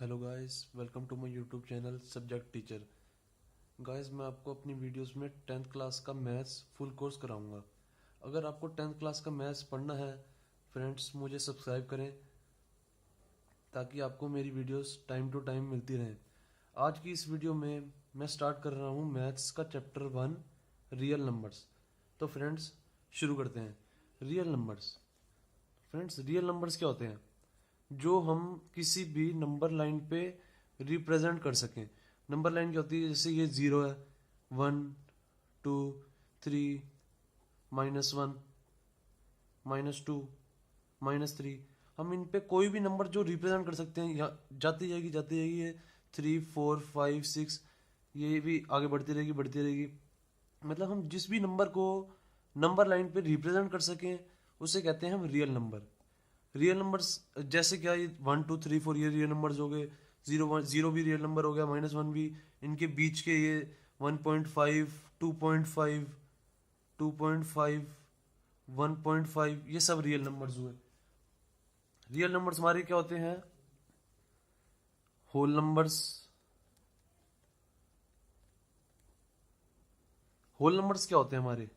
Hello guys, welcome to my YouTube channel subject teacher. Guys, मैं आपको अपनी videos में 10th क्लास का मैथ्स फुल कोर्स कराऊंगा। अगर आपको 10th क्लास का मैथ्स पढ़ना है फ्रेंड्स, मुझे सब्सक्राइब करें ताकि आपको मेरी वीडियोस टाइम टू टाइम मिलती रहें। आज की इस वीडियो में मैं स्टार्ट कर रहा हूँ मैथ्स का चैप्टर 1 रियल नंबर्स। तो फ्रेंड्स शुरू करते हैं। Real numbers. Friends, real numbers क्या होते हैं? जो हम किसी भी नंबर लाइन पे रिप्रेजेंट कर सकें। नंबर लाइन क्या होती है? जैसे ये 0 है, 1 2 3 -1 -2 -3। हम इन पे कोई भी नंबर जो रिप्रेजेंट कर सकते हैं, यहाँ जाती जाएगी ये 3 4 5 6, ये भी आगे बढ़ती रहेगी। मतलब हम जिस भी नंबर को नंबर लाइन पे रिप्रेजेंट कर सकें उसे कहते हैं हम रियल नंबर। रियल नंबर्स जैसे क्या, ये 1 2 3 4 ये रियल नंबर्स हो गए। 0 भी रियल नंबर हो गया, -1 भी। इनके बीच के ये 1.5 2.5 2.5 1.5 ये सब रियल नंबर्स हुए। रियल नंबर्स हमारे क्या होते हैं? Whole numbers. होल नंबर्स क्या होते हैं हमारे?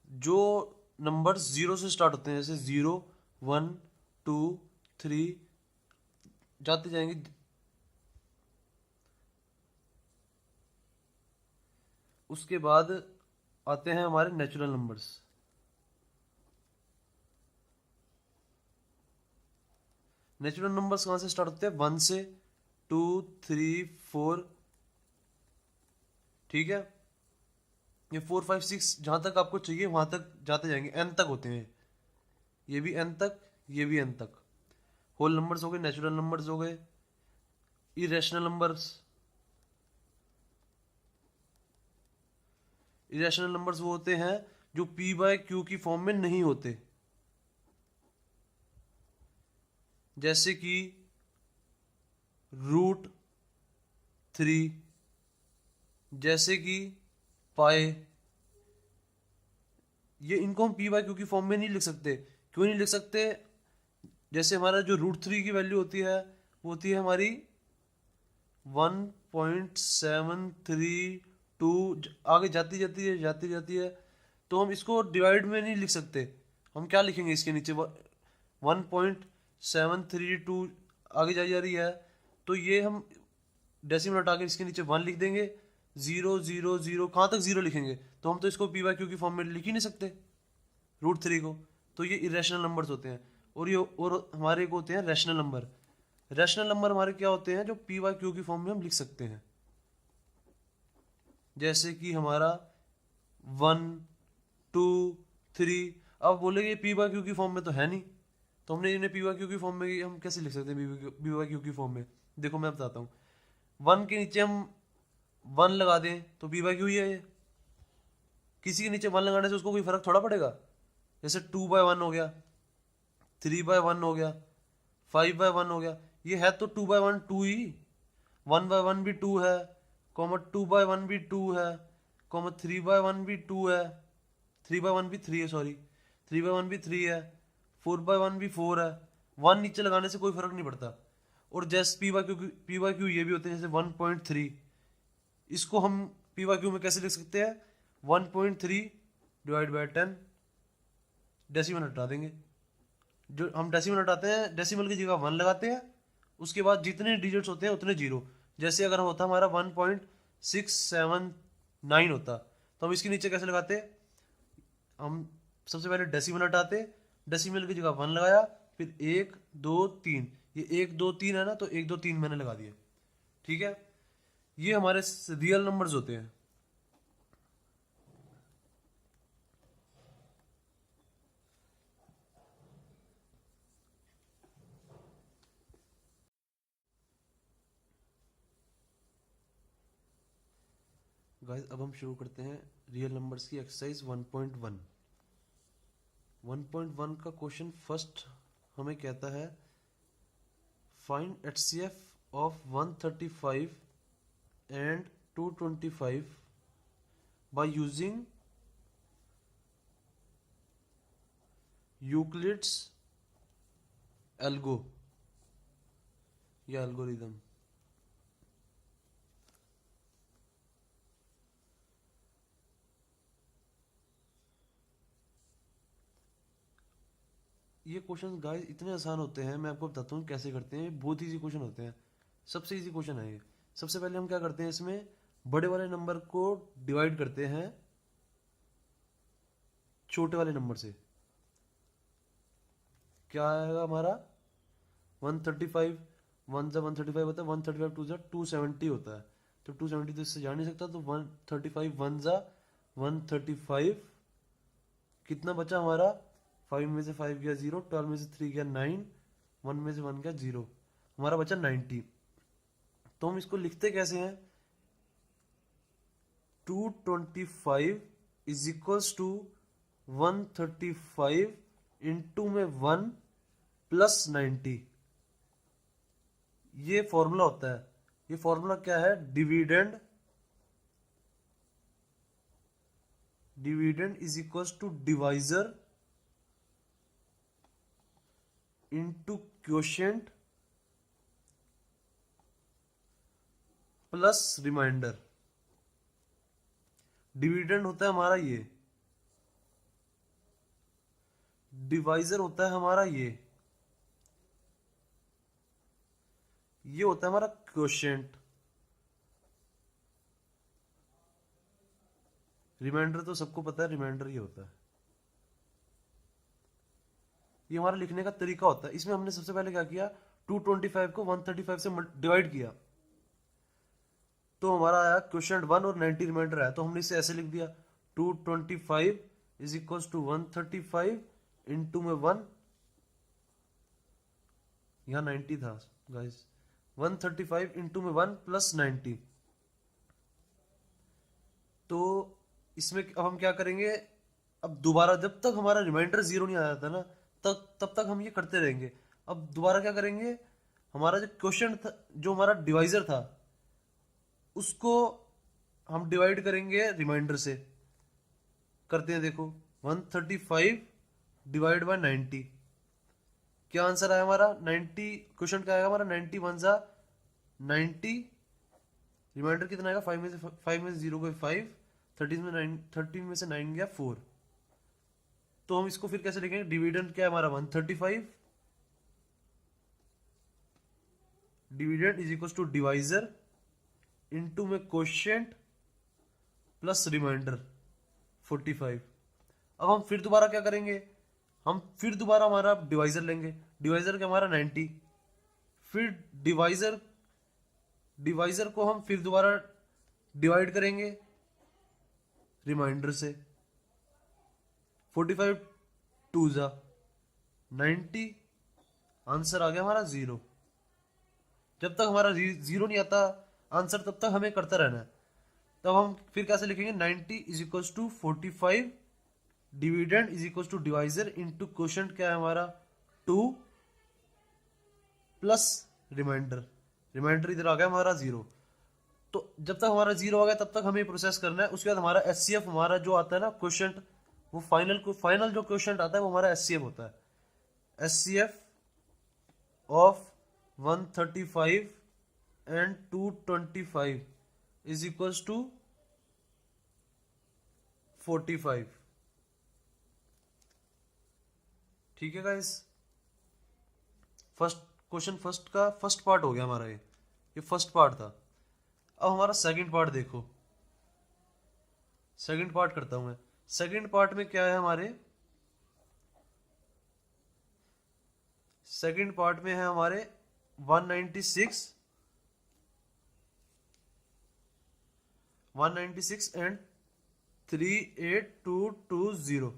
जो नंबर्स 0 से स्टार्ट होते हैं, जैसे 0 1 2 3 जाते जाएंगे। उसके बाद आते हैं हमारे नेचुरल नंबर्स। नेचुरल नंबर्स कहाँ से स्टार्ट होते हैं? 1 से 2 3 4। ठीक है, ये 4 5 6 जहाँ तक आपको चाहिए वहां तक जाते जाएंगे, एन तक होते हैं। ये भी एन तक, ये भी एन तक। होल नंबर्स हो गए, नेचुरल नंबर्स हो गए। Irrational numbers. इरेशनल नंबर्स वो होते हैं जो पी बाय क्यू की फॉर्म में नहीं होते। जैसे कि √3, जैसे कि पाए। ये इनको हम पी बाय क्यू की फॉर्म में नहीं लिख सकते। क्यों नहीं लिख सकते? जैसे हमारा जो √3 की वैल्यू होती है वो होती है हमारी 1.732। आगे जाती जाती है। तो हम इसको डिवाइड में नहीं लिख सकते। हम क्या लिखेंगे इसके नीचे? 1.732 आगे जाई जा रही है, तो ये हम डेसिमल हटा के इसके नीचे 1 लिख देंगे। 0 0 0 कहाँ तक 0 लिखेंगे? तो हम तो इसको पी वाई क्यू की फॉर्म में लिख ही नहीं सकते √3 को। तो ये इरेशनल नंबर्स होते हैं। और हमारे को होते हैं रैशनल नंबर। रैशनल नंबर हमारे क्या होते हैं? जो पी वाई क्यू की फॉर्म में हम लिख सकते हैं। जैसे कि हमारा 1 2 3। अब बोलेगे पी वाई क्यू की फॉर्म में तो है नहीं, तो हमने इन्हें पी वाई क्यू की फॉर्म में हम कैसे लिख सकते हैं? पी वाई क्यू की फॉर्म में देखो मैं बताता हूँ। 1 के नीचे हम 1 लगा दें तो पी वाई क्यू ही है ये। किसी के नीचे 1 लगाने से उसको कोई फर्क थोड़ा पड़ेगा। जैसे 2/1 हो गया, 3/1 हो गया, 5/1 हो गया। ये है तो 2/1 2 ही। 1/1 भी 2 है, 2/1 भी 2 है, 3/1 भी 2 है। 3/1 भी 3 है, सॉरी। 3/1 भी 3 है, 4/1 भी 4 है। 1 नीचे लगाने से कोई फर्क नहीं पड़ता। और जैसे पी वाई क्यू ये भी होते हैं, जैसे 1.3। इसको हम पी वाई क्यू में कैसे लिख सकते हैं? 1.3 डिवाइड बाई 10। डेसिमल हटा देंगे। जो हम डेसिमल हटाते हैं, डेसिमल की जगह 1 लगाते हैं। उसके बाद जितने डिजिट्स होते हैं उतने जीरो। जैसे अगर होता हमारा 1.679 होता, तो हम इसके नीचे कैसे लगाते? हम सबसे पहले डेसिमल हटाते, डेसिमल की जगह 1 लगाया, फिर 1 2 3। ये 1 2 3 है ना, तो 1 2 3 मैंने लगा दिया। ठीक है, ये हमारे रियल नंबर्स होते हैं। गाइस, अब हम शुरू करते हैं रियल नंबर्स की एक्सरसाइज 1.1। 1.1 का क्वेश्चन फर्स्ट हमें कहता है find HCF of 135 and 225 by using Euclid's algo. या एल्गोरिदम। ये क्वेश्चन गाइस इतने आसान होते हैं, मैं आपको बताता हूँ कैसे करते हैं। बहुत इजी क्वेश्चन होते हैं, सबसे इजी क्वेश्चन है ये। सबसे पहले हम क्या करते हैं, इसमें बड़े वाले नंबर को डिवाइड करते हैं छोटे वाले नंबर से। क्या आएगा हमारा 135, 1 जा 135 होता है, 135 2 जा 270 होता है। तो 270 तो इससे जा नहीं सकता, तो 135 1 जा 135। कितना बचा हमारा, 5 में से 5 गया 0, 12 में से 3 गया 9, 1 में से 1 गया 0, हमारा बचा 90। तो हम इसको लिखते कैसे हैं, 225 इज इक्वल्स टू 135 इंटू में 1 प्लस 90। ये फॉर्मूला होता है। ये फॉर्मूला क्या है, dividend. Dividend is equals to divisor into quotient plus remainder. Dividend होता है हमारा ये, डिवाइजर होता है हमारा ये होता है हमारा क्वोशिएंट। रिमाइंडर तो सबको पता है, रिमाइंडर ये होता है। ये हमारा लिखने का तरीका होता है। इसमें हमने सबसे पहले क्या किया, 225 को 135 से डिवाइड किया, तो हमारा आया क्वोशिएंट 1 और 90 रिमाइंडर आया। तो हमने इसे ऐसे लिख दिया, 225 इज इक्वल टू 135 इंटू में 1, यहाँ 90 था गाइस, 135 इंटू में 1 प्लस 90। तो इसमें अब हम क्या करेंगे, अब दोबारा जब तक हमारा रिमाइंडर 0 नहीं आ जाता ना, तब तक हम ये करते रहेंगे। अब दोबारा क्या करेंगे, हमारा जो क्वोशिएंट था, जो हमारा डिवाइजर था, उसको हम डिवाइड करेंगे रिमाइंडर से। करते हैं, देखो 135 डिवाइड बाय 90, क्या आंसर आया हमारा 90। क्वेश्चन क्या आएगा हमारा, 90 1 जा 90, रिमाइंडर कितना आएगा 5 में से 0 गए 5, 13 में से 9 गया 4। तो हम इसको फिर कैसे लिखेंगे, डिविडेंड क्या है हमारा 135, dividend is equal to divisor into में क्वोशिएंट प्लस रिमाइंडर 45। अब हम फिर दोबारा क्या करेंगे, हम फिर दोबारा हमारा डिवाइजर लेंगे। डिवाइजर क्या हमारा 90, फिर डिवाइजर को हम फिर दोबारा डिवाइड करेंगे रिमाइंडर से। 45 2 जा 90, आंसर आ गया हमारा 0। जब तक हमारा 0 नहीं आता आंसर, तब तक हमें करता रहना है। तब हम फिर कैसे लिखेंगे, 90 is equal to 45 dividend is equal to divisor into quotient क्या है हमारा 2 प्लस रिमाइंडर। रिमाइंडर इधर आ गया हमारा 0। तो जब तक हमारा 0 आ गया तब तक हमें प्रोसेस करना है। उसके बाद हमारा एचसीएफ हमारा जो आता है ना क्वोशिएंट, वो फाइनल जो क्वोशिएंट आता है वो हमारा एचसीएफ होता है। HCF of 135 and 225 is equals to 45। ठीक है गाइस, फर्स्ट का फर्स्ट पार्ट हो गया हमारा। ये फर्स्ट पार्ट था। अब हमारा सेकंड पार्ट देखो, सेकंड पार्ट करता हूं मैं। सेकंड पार्ट में क्या है हमारे, सेकंड पार्ट में है हमारे 196 एंड 38220।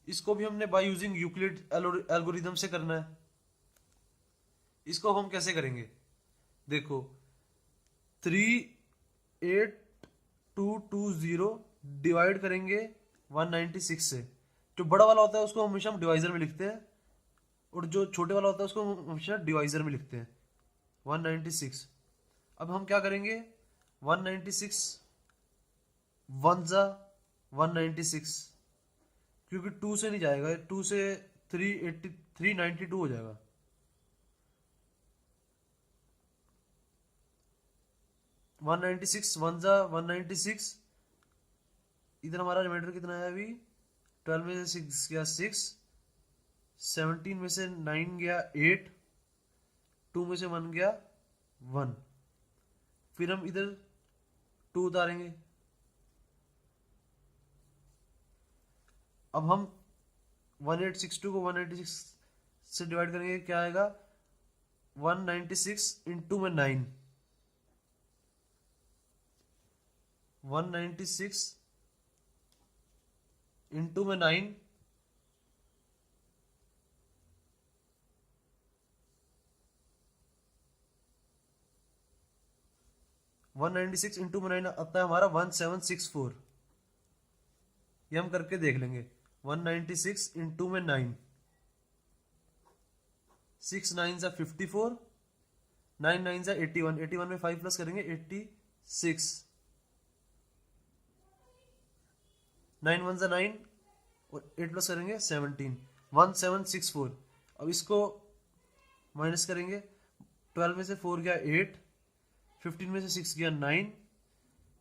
इसको भी हमने बाय यूजिंग यूक्लिड एल्गोरिथम से करना है। इसको हम कैसे करेंगे, देखो 38220 डिवाइड करेंगे 196 से। जो बड़ा वाला होता है उसको हमेशा हम डिवाइजर में लिखते हैं, और जो छोटे वाला होता है उसको हम हमेशा डिवाइजर में लिखते हैं 196। अब हम क्या करेंगे, 196 1 जा 196, क्योंकि 2 से नहीं जाएगा, 2 से 392 हो जाएगा। 196 वन जा 196, इधर हमारा रिमाइंडर कितना है अभी, 12 में से 6 गया 6, 17 में से 9 गया 8, 2 में से 1 गया 1, फिर हम इधर 2 उतारेंगे। अब हम 1862 को 186 से डिवाइड करेंगे, क्या आएगा 196 इंटू में 9, 196 इंटू में 9, 196 इंटू में 9 आता है हमारा 1764। ये हम करके देख लेंगे। 196 इंटू में 9, 6 9 जा 54, 9 9 जा 81, 81 में 5 प्लस करेंगे 86, 9 1 जा 9 और 8 प्लस करेंगे 17, 1764। अब इसको माइनस करेंगे, 12 में से 4 गया 8, 15 में से 6 गया 9,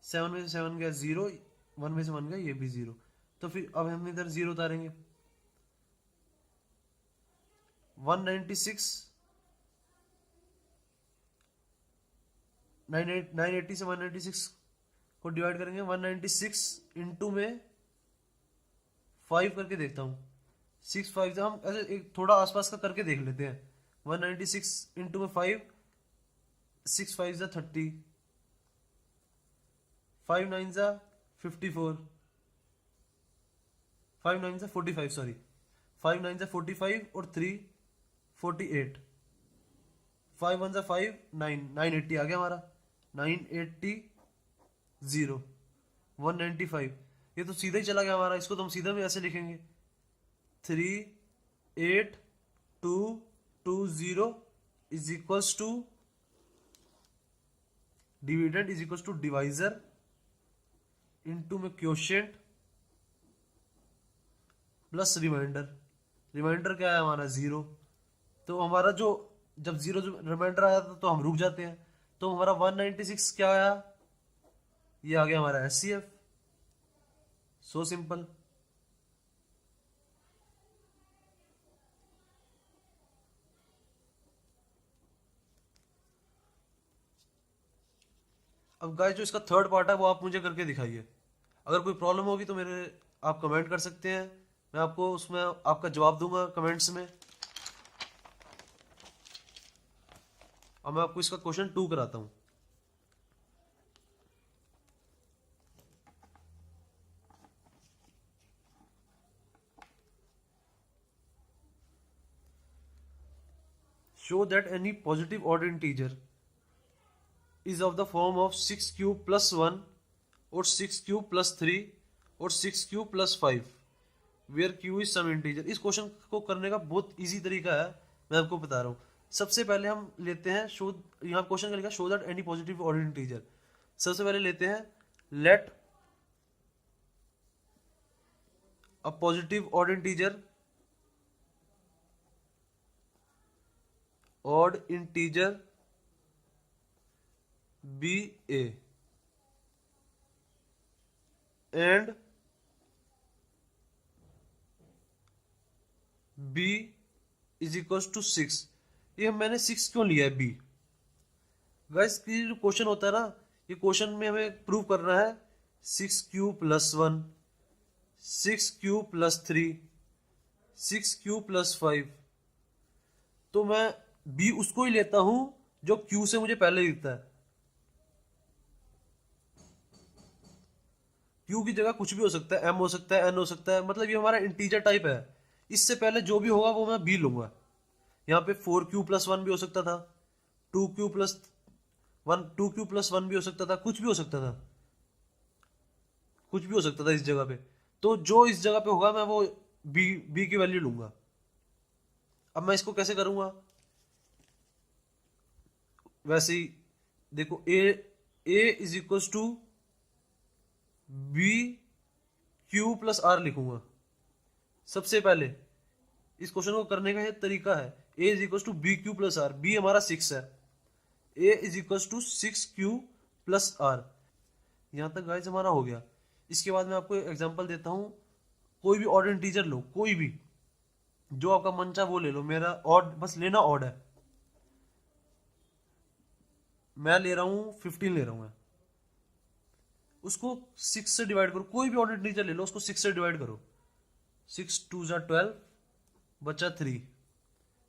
7 में से 7 गया 0, 1 में से 1 गया ये भी 0। तो फिर अब हम इधर 0 उतारेंगे। 196 980 से 196 को डिवाइड करेंगे, 196 इंटू में 5 करके देखता हूँ, 6 5 हम ऐसे एक थोड़ा आसपास का करके देख लेते हैं। 196 इंटू में 5, 6 5 जा 30, 5 9 जा 54, 5 9 जा 45 सॉरी, 5 9 जा 45 और 3 48, 5 1 जा 5 9, 980 आ गया हमारा, 980 0 195। ये तो सीधा ही चला गया हमारा, इसको तो हम सीधा भी ऐसे लिखेंगे 3 8 2 2 0 is equals to dividend is equals to divisor into में क्वोशिएंट प्लस रिमाइंडर। रिमाइंडर क्या है हमारा 0, तो हमारा जो जब 0 रिमाइंडर आया था तो हम रुक जाते हैं, तो हमारा 196 क्या आया, ये आ गया हमारा HCF। So simple. अब गाइस जो इसका थर्ड पार्ट है वो आप मुझे करके दिखाइए। अगर कोई प्रॉब्लम होगी तो मेरे आप कमेंट कर सकते हैं, मैं आपको उसमें आपका जवाब दूंगा कमेंट्स में। अब मैं आपको इसका क्वेश्चन 2 कराता हूं। Show that any positive odd integer is of the form of 6 cube plus 1 or 6 cube plus 3 और 6 cube plus 5 where q is some integer। इस क्वेश्चन को करने का बहुत इजी तरीका है, मैं आपको बता रहा हूँ। सबसे पहले हम लेते हैं शो, यहाँ क्वेश्चन का लिखा show that any positive odd integer. सबसे पहले लेते हैं let a positive odd integer be a and b is equals to 6। ये मैंने 6 क्यों लिया है b? गाइस ये जो क्वेश्चन होता है ना, ये क्वेश्चन में हमें प्रूव करना है 6 q plus 1, 6 q plus 3, 6 q plus 5। तो मैं b उसको ही लेता हूं जो q से मुझे पहले दिखता है। q की जगह कुछ भी हो सकता है, m हो सकता है, n हो सकता है, मतलब ये हमारा इंटीजर टाइप है। इससे पहले जो भी होगा वो मैं b लूंगा। यहाँ पे 4q प्लस 1 भी हो सकता था, 2q प्लस 1, 2q प्लस 1 भी हो सकता था, कुछ भी हो सकता था, कुछ भी हो सकता था इस जगह पे। तो जो इस जगह पे होगा मैं वो b की वैल्यू लूंगा। अब मैं इसको कैसे करूंगा, वैसे ही देखो a is equal to b q plus r लिखूंगा। सबसे पहले इस क्वेश्चन को करने का ये तरीका है, a is equal to b q plus r. B हमारा 6 है, a is equal to 6 q plus r. यहाँ तक गाइस हमारा हो गया। इसके बाद मैं आपको एग्जांपल देता हूँ। कोई भी ऑड इंटीजर लो, कोई भी जो आपका मन चाहे वो ले लो। मेरा ऑड, बस लेना ऑड है। मैं ले रहा हूँ 15 ले रहा हूँ मैं। उसको 6 से डिवाइड करो। कोई भी ऑड इंटीजर ले लो, उसको 6 से डिवाइड करो। 6 2 जा 12, बचा 3।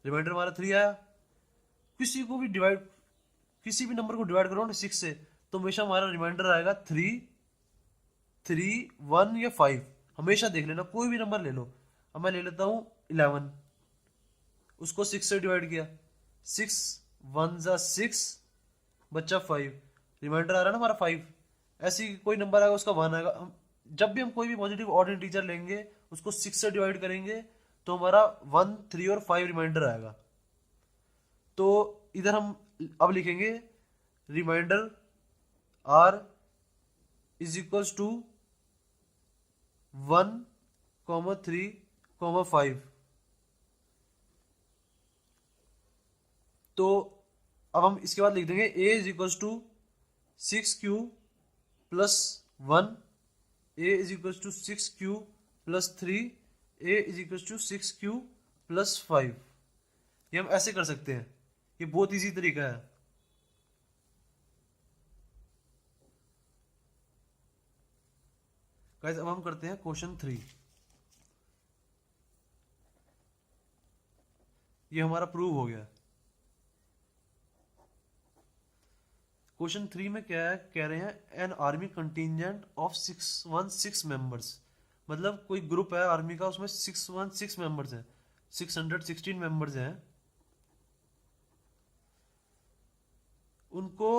रिमाइंडर हमारा 3 आया। किसी को भी डिवाइड, किसी भी नंबर को डिवाइड करो ना 6 से, तो हमेशा हमारा रिमाइंडर आएगा 3, 3, 1 या 5। हमेशा देख लेना, कोई भी नंबर ले लो। अब मैं ले लेता हूँ 11, उसको 6 से डिवाइड किया। 6 1 जा 6, बच्चा 5। रिमाइंडर आ रहा है ना हमारा 5। ऐसी कोई नंबर आएगा उसका 1 आएगा। जब भी हम कोई भी पॉजिटिव ऑड इंटीजर लेंगे, उसको 6 से डिवाइड करेंगे, तो हमारा 1, 3 और 5 रिमाइंडर आएगा। तो इधर हम अब लिखेंगे remainder r is equals to 1, 3, 5। तो अब हम इसके बाद लिख देंगे a is equals to 6q plus 1, a is equals to 6q plus 3, a is equals to 6q plus 5। ये हम ऐसे कर सकते हैं। ये बहुत इजी तरीका है। गाइस अब हम करते हैं क्वेश्चन 3। ये हमारा प्रूव हो गया। क्वेश्चन 3 में क्या है, कह रहे हैं an army contingent of 616 members. मतलब कोई ग्रुप है आर्मी का, उसमें 616 मेंबर्स हैं, 616 मेंबर्स हैं। उनको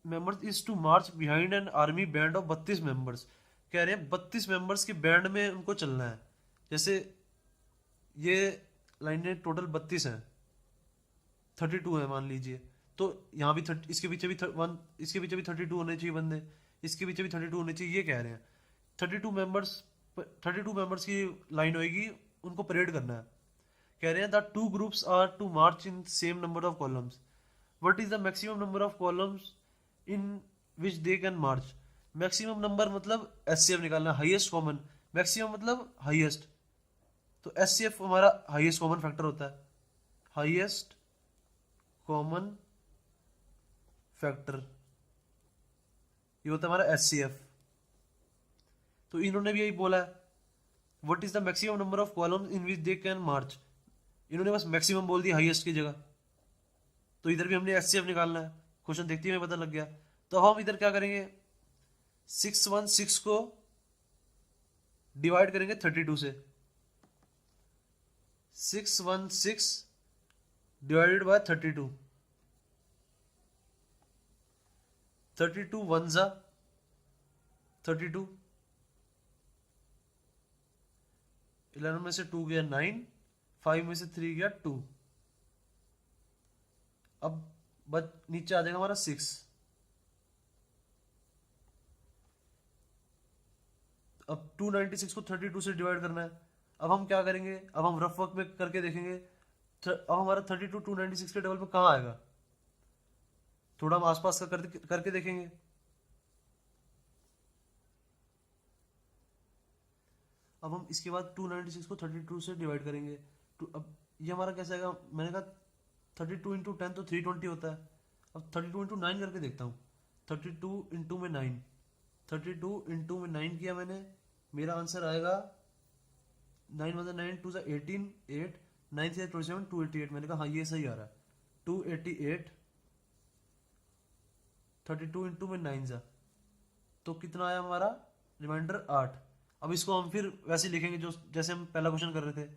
members is to march behind an army band of 32 members. कह रहे हैं 32 मेंबर्स की बैंड में उनको चलना है। जैसे ये लाइनें टोटल 32 हैं, 32 है मान लीजिए। तो यहाँ भी इसके पीछे भी इसके पीछे भी 32 होने चाहिए बंदे, इसके पीछे भी 32 होने चाहिए। ये कह रहे हैं 32 मेंबर्स की लाइन होगी, उनको परेड करना है। कह रहे हैं the two groups are to march in same number of columns. What is the maximum number of columns in which they can march. Maximum number मतलब एचसीएफ निकालना, हाईएस्ट कॉमन। मैक्सिमम मतलब हाईएस्ट। तो HCF हमारा highest common factor होता है, highest common factor. ये होता है हमारा एचसीएफ। तो इन्होंने भी यही बोला है, what is the maximum number of columns in which they can march. इन्होंने बस मैक्सिमम बोल दिया हाईएस्ट की जगह। तो इधर भी हमने एचसीएफ निकालना है। क्वेश्चन देखते ही पता लग गया। तो हम इधर क्या करेंगे, 616 को डिवाइड करेंगे 32 से। 616 डिवाइडेड बाय 32। 32 1 जा 32, 11 में से 2 गया 9, 5 में से 3 गया 2। अब नीचे आ जाएगा हमारा 6। अब 296 को 32 से डिवाइड करना है। अब हम क्या करेंगे, अब हम रफ वर्क में करके देखेंगे। अब हमारा 32 296 के डबल पे कहाँ आएगा, थोड़ा हम आसपास का करके देखेंगे। अब हम इसके बाद 296 को 32 से डिवाइड करेंगे। अब ये हमारा कैसे आएगा, मैंने कहा 32 इंटू 10 तो 320 होता है। अब 32 इंटू 9 करके देखता हूँ। 32 इंटू में 9, 32 इंटू में 9 किया मैंने, मेरा आंसर आएगा 9 मतलब 9 2 सा 18, 8 9 से 27 288। मैंने कहा हाँ ये सही आ रहा है 288। 32 इंटू में 9 सा तो कितना आया हमारा, रिमाइंडर 8। अब इसको हम फिर वैसे लिखेंगे जो जैसे हम पहला क्वेश्चन कर रहे थे।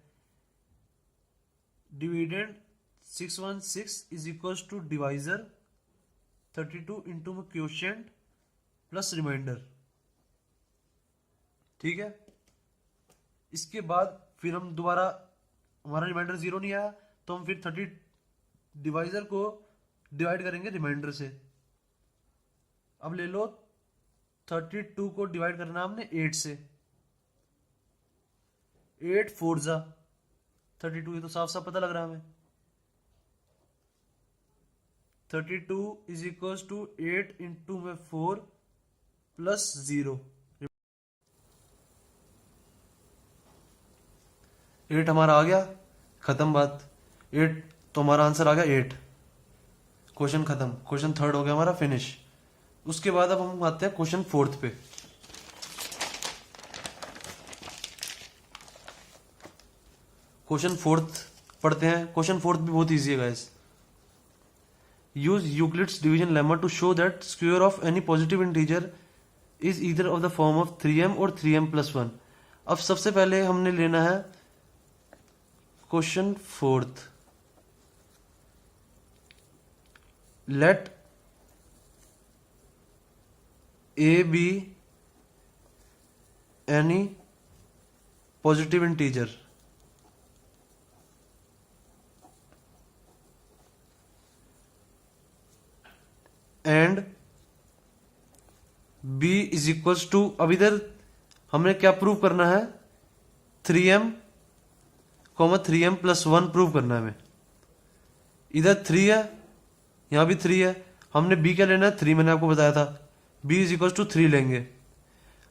Dividend 616 is equals to divisor 32 into में क्वोशिएंट प्लस रिमाइंडर। ठीक है। इसके बाद फिर हम दोबारा, हमारा रिमाइंडर 0 नहीं आया, तो हम फिर 30 डिवाइजर को डिवाइड करेंगे रिमाइंडर से। अब ले लो 32 को डिवाइड करना हमने 8 से। 8 4 जा 32, ये तो साफ साफ पता लग रहा है हमें। 32 इज इक्वल टू 8 इंटू में 4 प्लस 0। 8 हमारा आ गया, खत्म बात। 8 तो हमारा आंसर आ गया 8। क्वेश्चन खत्म, क्वेश्चन थर्ड हो गया हमारा फिनिश। उसके बाद अब हम आते हैं क्वेश्चन फोर्थ पे। क्वेश्चन फोर्थ पढ़ते हैं। क्वेश्चन फोर्थ भी बहुत इजी है guys. Use Euclid's division lemma to show that square of any positive integer is either of the form of 3m और 3m+1। अब सबसे पहले हमने लेना है question fourth. Let a be any positive integer and b is equals to, अब इधर हमने क्या प्रूव करना है, 3m, 3m+1 प्रूव करना है हमें। इधर 3 है, यहां भी 3 है, हमने b क्या लेना है, 3 मैंने आपको बताया था। b इज इक्वल टू 3 लेंगे।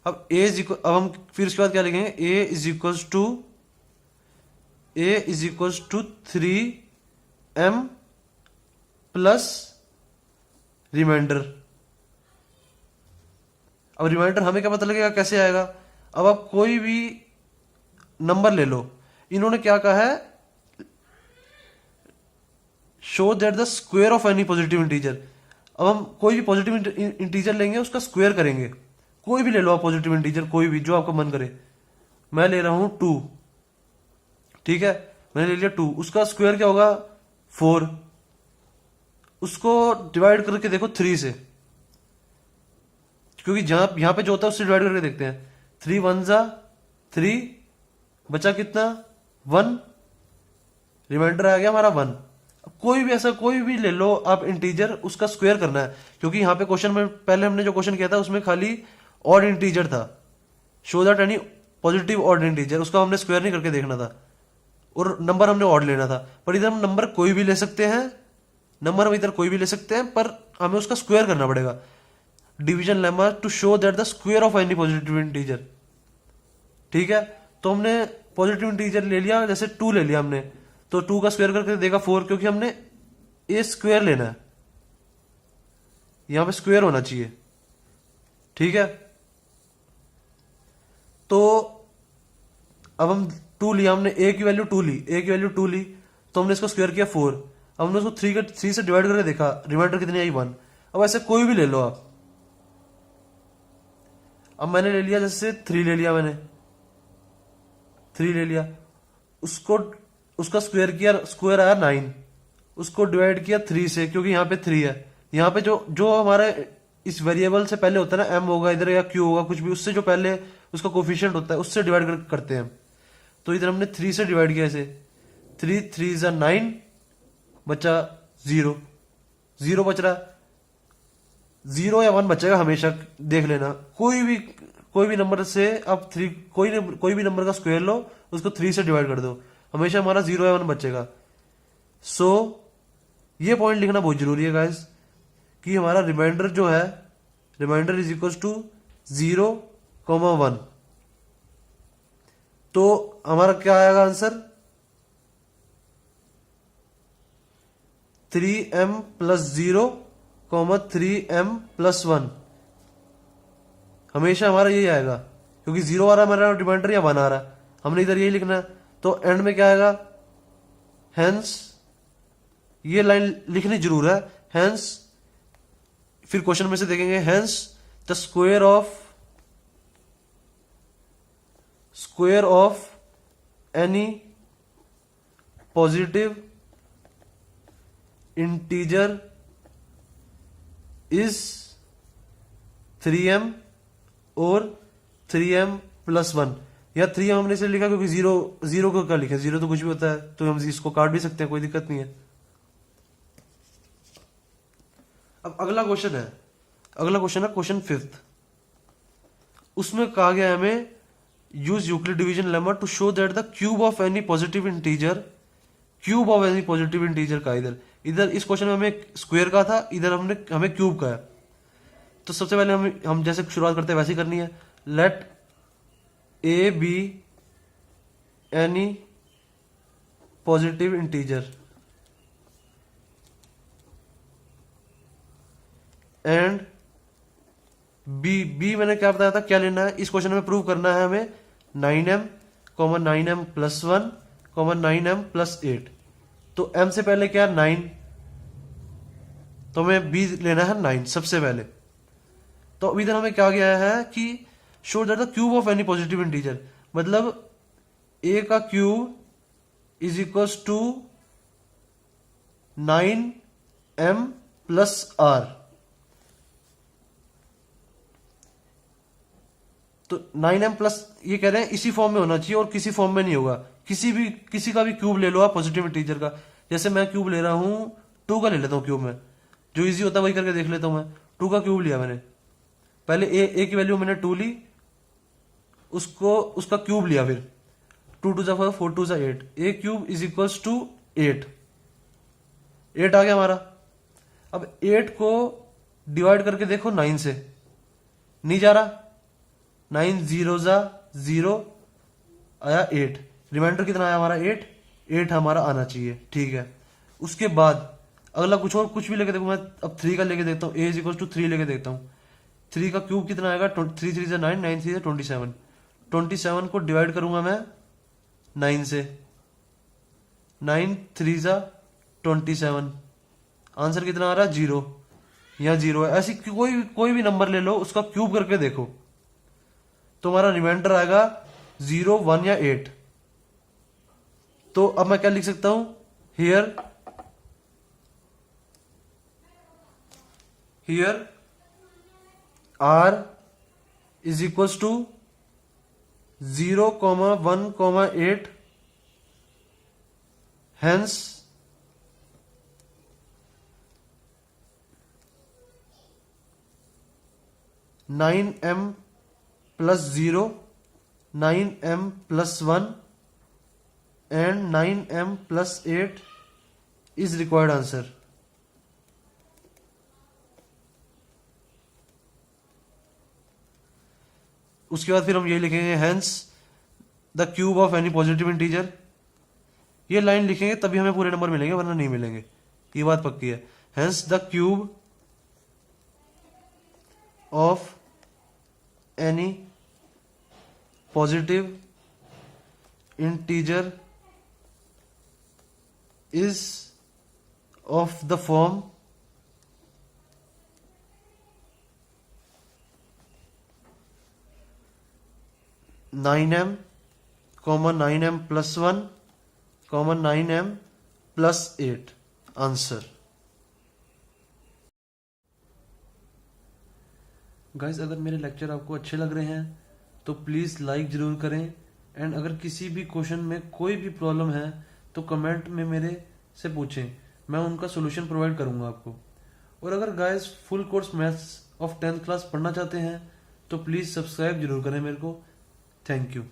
अब अब हम फिर उसके बाद क्या लिखेंगे, a is equal to 3m plus remainder. अब रिमाइंडर हमें क्या पता लगेगा, कैसे आएगा। अब आप कोई भी नंबर ले लो, इन्होंने क्या कहा है, show that the square of any positive integer. अब हम कोई भी पॉजिटिव इंटीजर लेंगे, उसका स्क्वायर करेंगे। कोई भी ले लो आप पॉजिटिव इंटीजर, कोई भी जो आपका मन करे। मैं ले रहा हूं 2, ठीक है, मैंने ले लिया 2, उसका स्क्वायर क्या होगा 4। उसको डिवाइड करके देखो 3 से, क्योंकि यहां पे जो होता है उससे डिवाइड करके देखते हैं। 3 1 जा 3, बचा कितना 1, रिमाइंडर आ गया हमारा 1। कोई भी ऐसा कोई भी ले लो आप इंटीजर, उसका स्क्वायर करना है, क्योंकि यहां पे क्वेश्चन में पहले हमने जो क्वेश्चन किया था उसमें खाली ऑड इंटीजर था। Show that any positive odd integer, उसका हमने स्क्वायर नहीं करके देखना था, और नंबर हमने ऑड लेना था। पर इधर हम नंबर कोई भी ले सकते हैं, नंबर हम इधर कोई भी ले सकते हैं, पर हमें उसका स्क्वायर करना पड़ेगा। Division lemma to show that the square of any positive integer, ठीक है। तो हमने पॉजिटिव इंटीजर ले लिया, जैसे 2 ले लिया हमने, तो 2 का स्क्वायर करके देगा 4, क्योंकि हमने ए स्क्वायर लेना है, यहां पे स्क्वायर होना चाहिए, ठीक है। तो अब हम 2 लिया, हमने ए की वैल्यू 2 ली, ए की वैल्यू 2 ली, तो हमने इसको स्क्वायर किया 4। अब हमने उसको 3 से डिवाइड करके देखा, रिमाइंडर कितनी आई 1। अब ऐसे कोई भी ले लो आप। अब मैंने ले लिया, जैसे 3 ले लिया, मैंने 3 ले लिया, उसको उसका स्क्वायर किया, स्क्वायर आया 9, उसको डिवाइड किया 3 से, क्योंकि यहां पे 3 है। यहां पे जो हमारे इस वेरिएबल से पहले होता है ना, m होगा इधर या q होगा, कुछ भी, उससे जो पहले उसका कोफिशिएंट होता है उससे डिवाइड करते हैं। तो इधर हमने 3 से डिवाइड किया, ऐसे 3 3 जा 9, बचा 0, 0 बच रहा, 0 या 1 बचेगा हमेशा, देख लेना। कोई भी नंबर से आप कोई भी नंबर का स्क्वायर लो, उसको 3 से डिवाइड कर दो, हमेशा हमारा 0 या 1 बचेगा। सो ये पॉइंट लिखना बहुत जरूरी है गाइस, कि हमारा रिमाइंडर जो है, रिमाइंडर इज इक्वल टू 0, 1। तो हमारा क्या आएगा आंसर, 3m+0, 3m+1। हमेशा हमारा यही आएगा, क्योंकि 0 आ रहा है हमारा रिमाइंडर, या 1 आ रहा है, हमने इधर यही लिखना है। तो एंड में क्या आएगा, हेंस, ये लाइन लिखनी जरूर है, हेंस, फिर क्वेश्चन में से देखेंगे, hence the square of any positive integer is 3m और 3m+1। या 3 हमने इसलिए लिखा क्योंकि 0 को क्या लिखे, 0 तो कुछ भी होता है, तो हम इसको काट भी सकते हैं, कोई दिक्कत नहीं है। अब अगला क्वेश्चन है क्वेश्चन 5th। उसमें कहा गया है हमें, use Euclid division lemma to show that the cube of any positive integer, cube of any positive integer का, इधर इधर इस क्वेश्चन में हमें स्क्वायर का था, इधर हमें क्यूब का है। तो सबसे पहले हम जैसे शुरुआत करते हैं वैसे ही करनी है। Let a be any positive integer and b मैंने क्या बताया था, क्या लेना है इस क्वेश्चन में, प्रूव करना है हमें 9m, 9m + 1, 9m + 8। तो m से पहले क्या है 9, तो हमें b लेना है 9 सबसे पहले। तो अभी इधर हमें क्या गया है कि show that the cube of any positive integer, मतलब a का क्यूब = 9m + r। तो 9m प्लस ये कह रहे हैं इसी फॉर्म में होना चाहिए और किसी फॉर्म में नहीं होगा। किसी का भी क्यूब ले लो आप पॉजिटिव इंटीजर का। जैसे मैं क्यूब ले रहा हूं 2 का ले लेता हूं क्यूब में, जो इजी होता है वही करके देख लेता हूं। मैं 2 का क्यूब लिया मैंने, पहले ए की वैल्यू मैंने 2 ली, उसका क्यूब लिया, फिर 2 × 2 = 4, 4 × 2 = 8, ए क्यूब = 8। 8 आ गया हमारा। अब 8 को डिवाइड करके देखो 9 से, नहीं जा रहा। 9 0 0 आया 8, रिमाइंडर कितना आया हमारा 8 हमारा आना चाहिए, ठीक है। उसके बाद अगला कुछ भी लेके देखो, मैं अब 3 का लेके देखता हूँ, a = 3 लेके देखता हूँ। 3 का क्यूब कितना आएगा, 3 3 = 9, 9 3 = 27। 27 को डिवाइड करूंगा मैं 9 से, 9 3 = 27, आंसर कितना आ रहा है 0, यहाँ 0 है। ऐसी कोई भी नंबर ले लो, उसका क्यूब करके देखो तो हमारा रिमाइंडर आएगा 0, 1 या 8। तो अब मैं क्या लिख सकता हूं, here r = 0, 1, 8, hence 9m + 0, 9m + 1 and 9m + 8 is required answer। उसके बाद फिर हम ये लिखेंगे hence the cube of any positive integer। ये लाइन लिखेंगे तभी हमें पूरे नंबर मिलेंगे, वरना नहीं मिलेंगे, ये बात पक्की है। hence the cube of any positive integer is of the form 9m, 9m + 1, 9m + 8 answer. Guys, अगर मेरे लेक्चर आपको अच्छे लग रहे हैं तो प्लीज़ लाइक ज़रूर करें, एंड अगर किसी भी क्वेश्चन में कोई भी प्रॉब्लम है तो कमेंट में मेरे से पूछें, मैं उनका सोल्यूशन प्रोवाइड करूंगा आपको। और अगर guys full course maths of 10th class पढ़ना चाहते हैं तो प्लीज़ सब्सक्राइब जरूर करें मेरे को। Thank you.